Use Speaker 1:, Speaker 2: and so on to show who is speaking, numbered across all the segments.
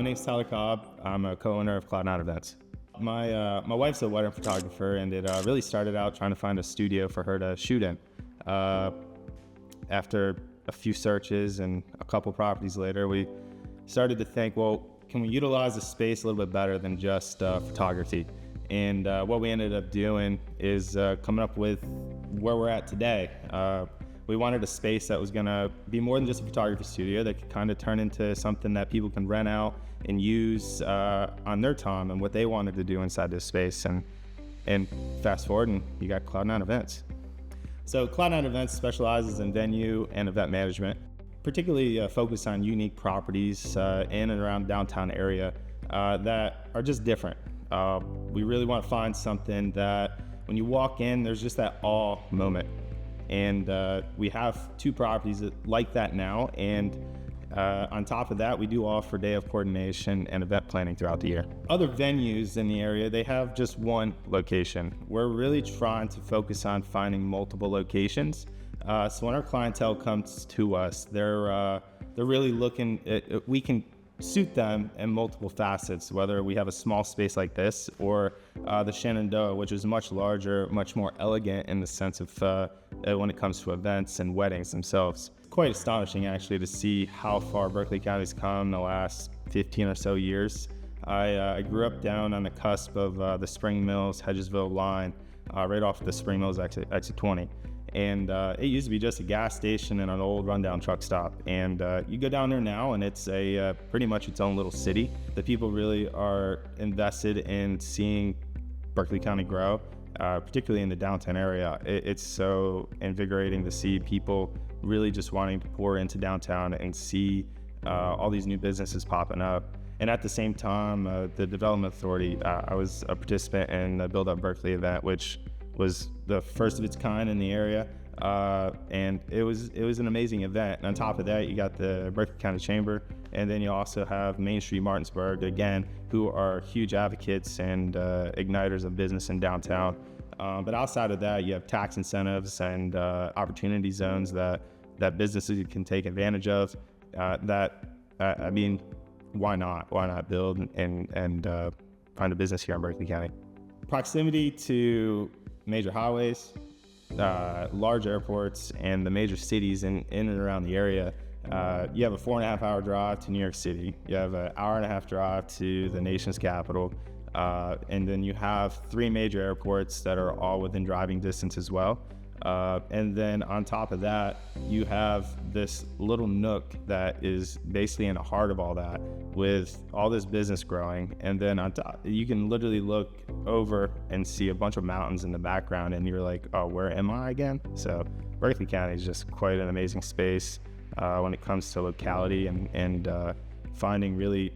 Speaker 1: name's Tyler Kolb. I'm a co-owner of Cloud9 Events. My wife's a wedding photographer, and it really started out trying to find a studio for her to shoot in. After a few searches and a couple properties later, we started to think, well, can we utilize the space a little bit better than just photography? And what we ended up doing is coming up with where we're at today. We wanted a space that was gonna be more than just a photography studio, that could kind of turn into something that people can rent out and use on their time and what they wanted to do inside this space. And fast forward, and you got Cloud9 Events. So Cloud9 Events specializes in venue and event management, particularly focused on unique properties in and around downtown area that are just different. We really want to find something that when you walk in, there's just that awe moment. And we have 2 properties like that now. And on top of that, we do offer day of coordination and event planning throughout the year. Other venues in the area, they have just one location. We're really trying to focus on finding multiple locations. So when our clientele comes to us, they're really looking at, we can suit them in multiple facets, whether we have a small space like this or the Shenandoah, which is much larger, much more elegant in the sense of when it comes to events and weddings themselves. Quite astonishing actually to see how far Berkeley County's come in the last 15 or so years. I grew up down on the cusp of the Spring Mills, Hedgesville line, right off the Spring Mills exit 20. And it used to be just a gas station and an old rundown truck stop. And you go down there now and it's pretty much its own little city. The people really are invested in seeing Berkeley County grow, particularly in the downtown area. It's so invigorating to see people really just wanting to pour into downtown and see all these new businesses popping up. And at the same time, the Development Authority, I was a participant in the Build-Up Berkeley event, which was the first of its kind in the area, and it was an amazing event. And on top of that, you got the Berkeley County Chamber, and then you also have Main Street Martinsburg, again, who are huge advocates and igniters of business in downtown. But outside of that, you have tax incentives and opportunity zones that businesses can take advantage of. I mean, why not? Why not build and find a business here in Berkeley County? Proximity to major highways, large airports, and the major cities in and around the area. You have a 4.5-hour drive to New York City. You have an 1.5-hour drive to the nation's capital. And then you have 3 major airports that are all within driving distance as well. And then on top of that, you have this little nook that is basically in the heart of all that, with all this business growing. And then on top, you can literally look over and see a bunch of mountains in the background, and you're like, oh, where am I again? So Berkeley County is just quite an amazing space when it comes to locality and finding really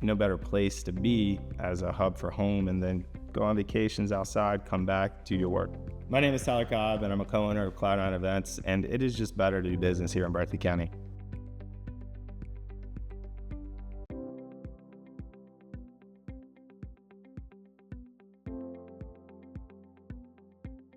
Speaker 1: no better place to be as a hub for home, and then go on vacations outside, come back, do your work. My name is Tyler Kolb, and I'm a co-owner of Cloud9 Events, and it is just better to do business here in Berkeley County.